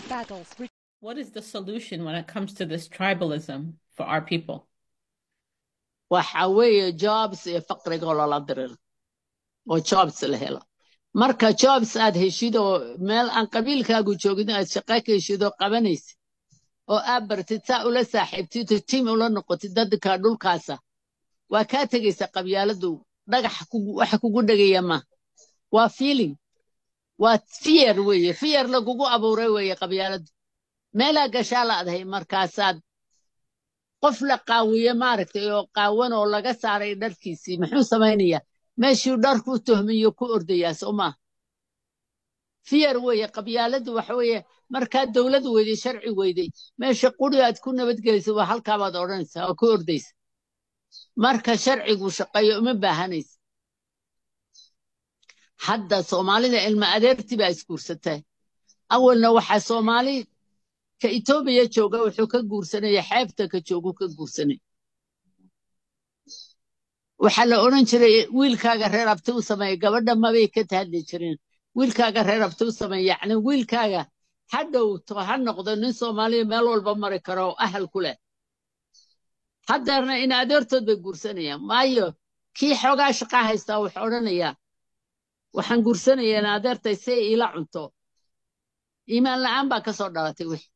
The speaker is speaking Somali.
battles. What is the solution when it comes to this tribalism for our people? waxa weeye jobs iyo faqriga oo lala diriro oo jobs la helo marka jobs aad heshid oo meel aan qabiilkaagu joogin aad shaqo ka heshid oo qabanaysid oo aad bartid saa ula saaxiibtid oo tiim ula noqotid dadka dhulkaasa waa kaa tegaysa qabyaaladu dhagax waxa kugu dhagaya ma waa feeling waa fear weeye fear lagugu abuuray weeye qabyaaladu meelaa gashaa la adahay markaasaad qof la qaawiye maaragtay oo qaawan oo laga saaray dharkiisii muxuu samaynayaa meeshuu dharku tuhmiyo ku ordayaa soo maaha fear weeye qabyaaladu waxa weeye markaa dowlad weyday sharci weyday meesha quri aad ku nabadgelaysa waa halkaabaad odhanaysaa oo ku ordaysa marka sharcigu shaqeeyo uma baahanaysa hadda soomaalida ilma adeertii baa isguursatay awalna waxaa soomaali ka Itoobiya jooga wuxuu ka guursanaya xeebta ka joogu ka guursanay waxa la oran jiray wiilkaaga reer abti u sameey gabadha mabay ka tahadli jireen wiilkaaga reer abti u sameey yacni wiilkaaga hadhow to ha noqdo nin Soomaali meel walba mari karo ahal ku leh haddana in adeertood bay guursanayaan maayo kii xogaa shaqo haysta wuxuu odhanayaa waxaan guursanayaa adeertay si ila cunto iimaan la'aan baa ka soo dhalatay wixii